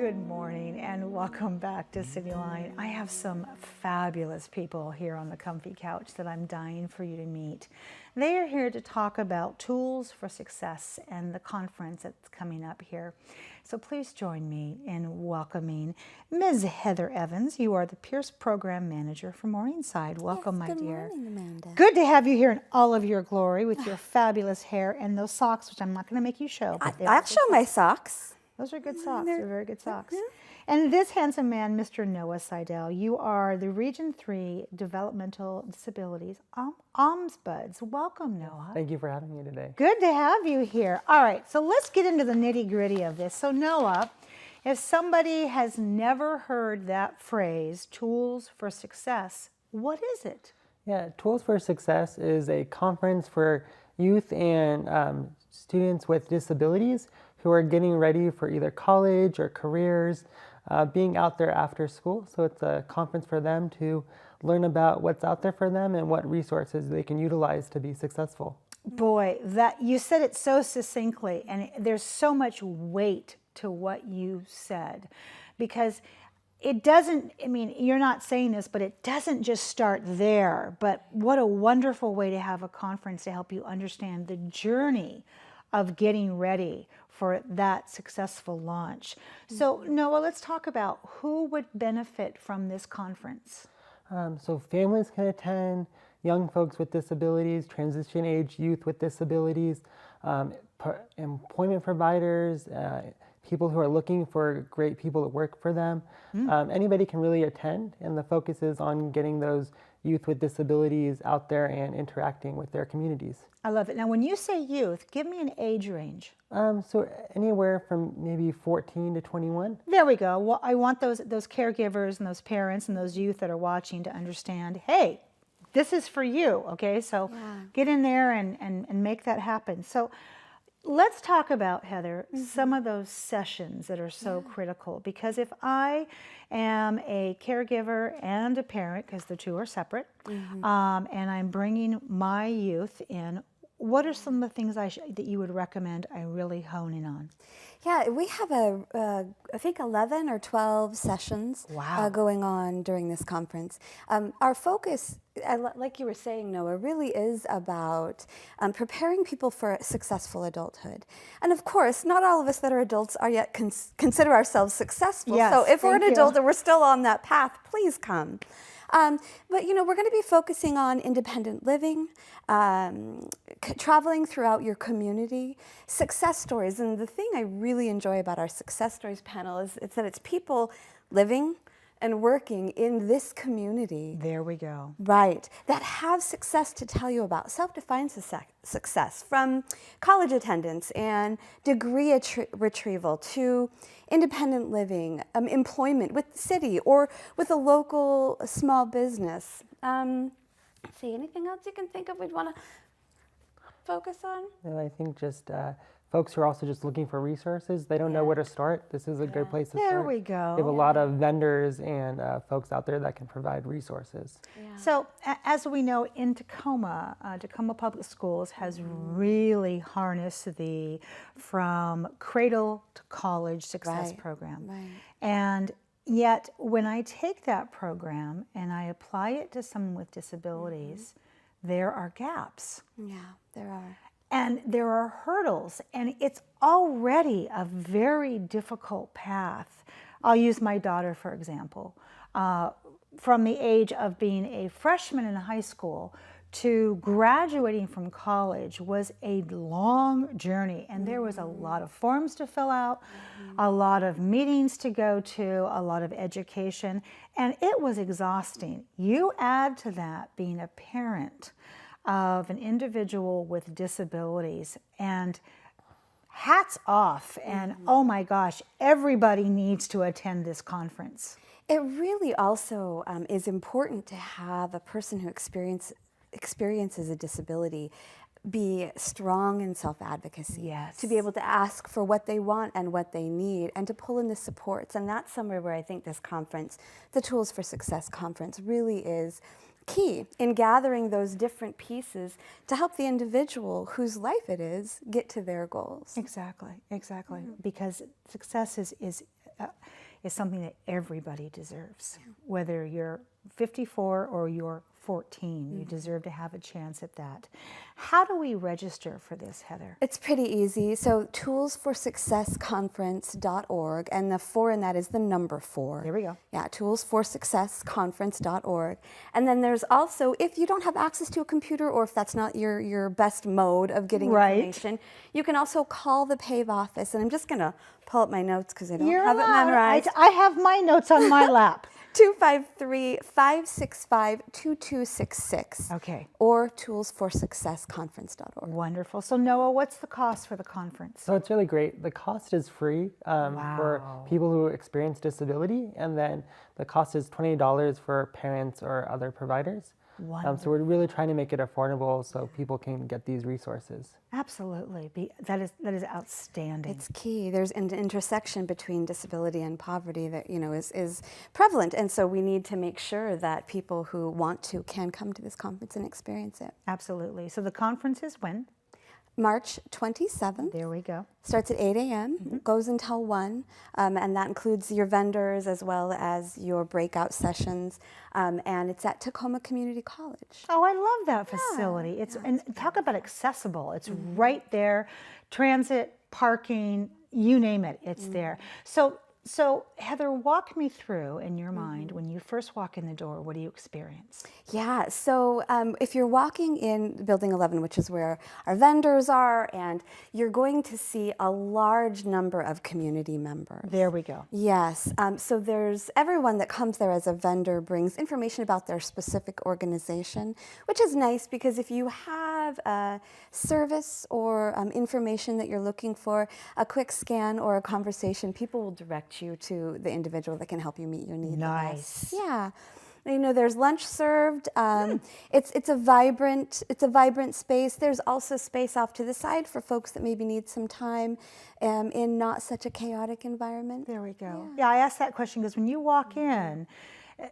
Good morning and welcome back to CityLine. I have some fabulous people here on the comfy couch that I'm dying for you to meet. They are here to talk about tools for success and the conference that's coming up here. So please join me in welcoming Ms. Heather Evans. You are the Pierce Program Manager for Morningside. Welcome, my dear. Good morning, Amanda. Good to have you here in all of your glory with your fabulous hair and those socks, which I'm not going to make you show. I'll show my socks. Those are good socks. They're very good socks. Yeah. And this handsome man, Mr. Noah Seidel, you are the Region 3 Developmental Disabilities Ombuds. Welcome, Noah. Thank you for having me today. Good to have you here. All right, so let's get into the nitty-gritty of this. So Noah, if somebody has never heard that phrase, tools for success, what is it? Yeah, Tools for Success is a conference for youth and students with disabilities who are getting ready for either college or careers, being out there after school. So it's a conference for them to learn about what's out there for them and what resources they can utilize to be successful. Boy, that you said it so succinctly, and there's so much weight to what you said, because it doesn't, I mean, you're not saying this, but it doesn't just start there. But what a wonderful way to have a conference to help you understand the journey of getting ready for that successful launch. So Noah, let's talk about who would benefit from this conference. So families can attend, young folks with disabilities, transition age youth with disabilities, employment providers, people who are looking for great people to work for them. Anybody can really attend, and the focus is on getting those youth with disabilities out there and interacting with their communities. I love it. Now, when you say youth, give me an age range. So anywhere from maybe 14 to 21. There we go. Well, I want those caregivers and those parents and those youth that are watching to understand, hey, this is for you, okay? So get in there and make that happen. So let's talk about, Heather, some of those sessions that are so critical, because if I am a caregiver and a parent, because the two are separate, and I'm bringing my youth in, what are some of the things that you would recommend I really hone in on? Yeah, we have I think 11 or 12 sessions going on during this conference. Our focus, like you were saying, Noah, really is about preparing people for successful adulthood. And of course, not all of us that are adults are yet consider ourselves successful. Yes, so if we're an adult you. and we're still on that path, please come. But you know, we're going to be focusing on independent living, traveling throughout your community, success stories. And the thing I really enjoy about our success stories panel is that it's people living and working in this community. There we go. Right, that have success to tell you about, self-defined success, from college attendance and degree retrieval to independent living, employment with the city or with a local small business. See, anything else you can think of we'd want to focus on? And I think just folks who are also just looking for resources, they don't know where to start. This is a good place to start. There we go. We have a lot of vendors and folks out there that can provide resources. So as we know, in Tacoma, Tacoma Public Schools has really harnessed the from cradle to college success program. And yet when I take that program and I apply it to someone with disabilities, there are gaps. Yeah, there are. And there are hurdles, and it's already a very difficult path. I'll use my daughter, for example. From the age of being a freshman in high school to graduating from college was a long journey, and there was a lot of forms to fill out, a lot of meetings to go to, a lot of education, and it was exhausting. You add to that being a parent of an individual with disabilities, and hats off, and oh my gosh, everybody needs to attend this conference. It really also is important to have a person who experiences a disability be strong in self-advocacy. Yes. To be able to ask for what they want and what they need, and to pull in the supports. And that's somewhere where I think this conference, the Tools for Success conference, really is key in gathering those different pieces to help the individual whose life it is get to their goals. Exactly, exactly. Because success is is something that everybody deserves. Whether you're 54 or you're 14, you deserve to have a chance at that. How do we register for this, Heather? It's pretty easy. So toolsforsuccessconference.org, and the 4 in that is the number 4. There we go. Yeah, toolsforsuccessconference.org. And then there's also, if you don't have access to a computer, or if that's not your best mode of getting information, you can also call the PAVE office. And I'm just going to pull up my notes because I don't have it memorized. I have my notes on my lap. 253-565-2266. Okay. Or toolsforsuccessconference.org. Wonderful. So Noah, what's the cost for the conference? So it's really great. The cost is free for people who experience disability, and then the cost is $20 for parents or other providers. So we're really trying to make it affordable so people can get these resources. Absolutely. That is outstanding. It's key. There's an intersection between disability and poverty that is prevalent, and so we need to make sure that people who want to can come to this conference and experience it. Absolutely. So the conference is when? March 27th. There we go. Starts at 8 a.m., goes until 1, and that includes your vendors as well as your breakout sessions, and it's at Tacoma Community College. Oh, I love that facility. And talk about accessible. It's right there, transit, parking, you name it, it's there. So Heather, walk me through, in your mind, when you first walk in the door, what do you experience? Yeah, so if you're walking in Building 11, which is where our vendors are, and you're going to see a large number of community members. There we go. Yes, so there's everyone that comes there as a vendor brings information about their specific organization, which is nice because if you have a service or information that you're looking for, a quick scan or a conversation, people will direct you to the individual that can help you meet your needs. Nice. Yeah. There's lunch served. It's a vibrant space. There's also space off to the side for folks that maybe need some time in not such a chaotic environment. There we go. Yeah, I asked that question because when you walk in,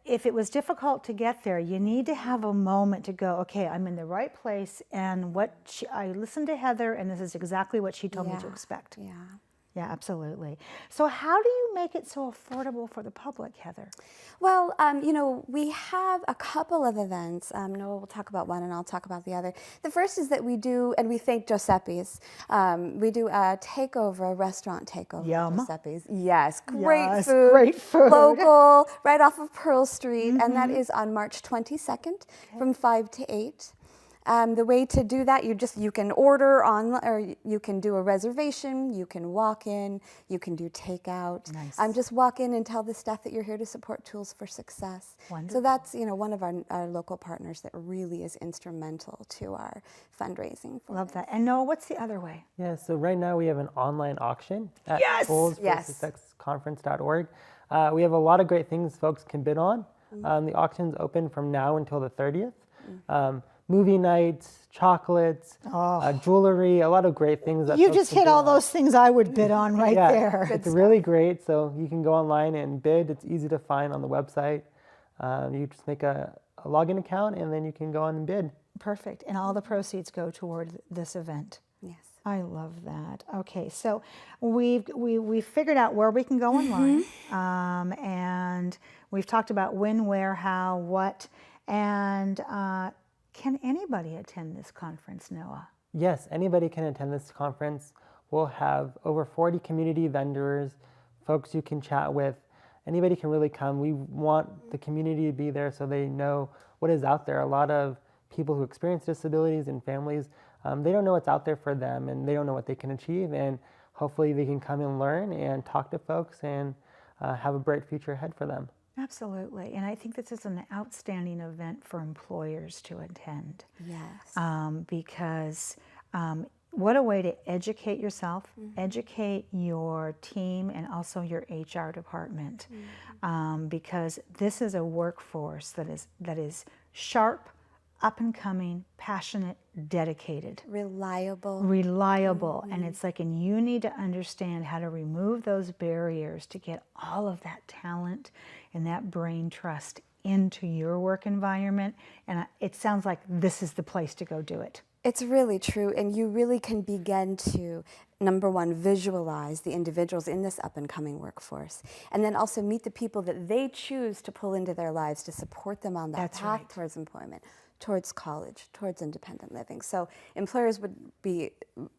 if it was difficult to get there, you need to have a moment to go, okay, I'm in the right place, and I listened to Heather, and this is exactly what she told me to expect. Yeah. Yeah, absolutely. So how do you make it so affordable for the public, Heather? Well, we have a couple of events. Noah will talk about one and I'll talk about the other. The first is that we do, and we thank Giuseppe's, we do a restaurant takeover. Yum. Giuseppe's. Yes, Yes, great food. Local, right off of Pearl Street, and that is on March 22nd from 5 to 8. The way to do that, you can order online, or you can do a reservation, you can walk in, you can do takeout. Nice. Just walk in and tell the staff that you're here to support Tools for Success. Wonderful. So that's one of our local partners that really is instrumental to our fundraising. Love that. And Noah, what's the other way? Yeah, so right now we have an online auction at toolsforsuccessconference.org. We have a lot of great things folks can bid on. The auction's open from now until the 30th. Movie nights, chocolates, jewelry, a lot of great things. That You just hit all those things I would bid on right there. It's really great. So you can go online and bid. It's easy to find on the website. You just make a login account and then you can go on and bid. Perfect. And all the proceeds go toward this event. Yes. I love that. Okay, so we've figured out where we can go online, and we've talked about when, where, how, what, and can anybody attend this conference, Noah? Yes, anybody can attend this conference. We'll have over 40 community vendors, folks you can chat with. Anybody can really come. We want the community to be there so they know what is out there. A lot of people who experience disabilities and families, they don't know what's out there for them, and they don't know what they can achieve. And hopefully they can come and learn and talk to folks and have a bright future ahead for them. Absolutely, and I think this is an outstanding event for employers to attend. Yes. Because what a way to educate yourself, educate your team, and also your HR department. Because this is a workforce that is sharp, up and coming, passionate, dedicated. Reliable. And it's like, and you need to understand how to remove those barriers to get all of that talent and that brain trust into your work environment. And it sounds like this is the place to go do it. It's really true, and you really can begin to, number one, visualize the individuals in this up-and-coming workforce, and then also meet the people that they choose to pull into their lives to support them on that That's path right. towards employment, towards college, towards independent living. So employers would be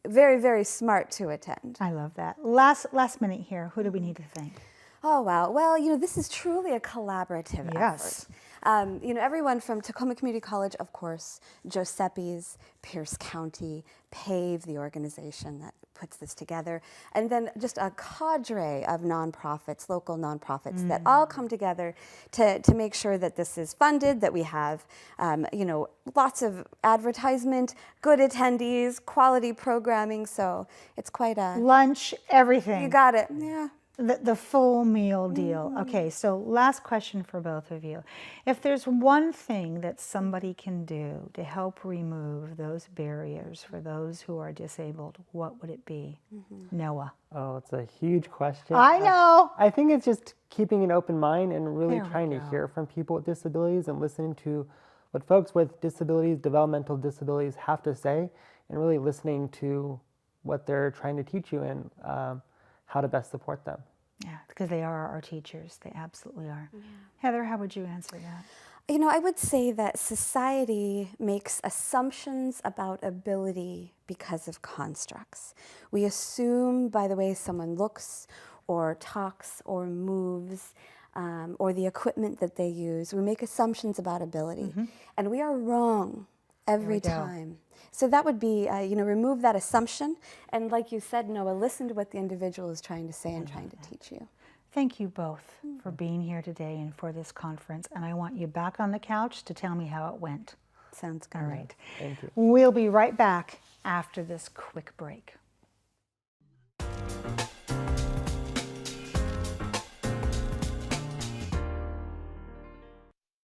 very, very smart to attend. I love that. Last minute here. Who do we need to thank? Oh, wow. Well, this is truly a collaborative Yes. effort. Everyone from Tacoma Community College, of course, Giuseppe's, Pierce County, PAVE, the organization that puts this together, and then just a cadre of nonprofits, local nonprofits that all come together to make sure that this is funded, that we have, lots of advertisement, good attendees, quality programming. So it's quite a... Lunch, everything. You got it. Yeah. The full meal deal. Okay, so last question for both of you. If there's one thing that somebody can do to help remove those barriers for those who are disabled, what would it be? Noah. Oh, it's a huge question. I know. I think it's just keeping an open mind and really There we trying to go. hear from people with disabilities and listening to what folks with disabilities, developmental disabilities have to say, and really listening to what they're trying to teach you and how to best support them. Yeah, because they are our teachers. They absolutely are. Heather, how would you answer that? I would say that society makes assumptions about ability because of constructs. We assume by the way someone looks or talks or moves or the equipment that they use, we make assumptions about ability. And we are wrong every go. time. So that would be, remove that assumption. And like you said, Noah, listen to what the individual is trying to say and trying to teach you. Thank you both for being here today and for this conference. And I want you back on the couch to tell me how it went. Sounds good. All right. Thank you. We'll be right back after this quick break.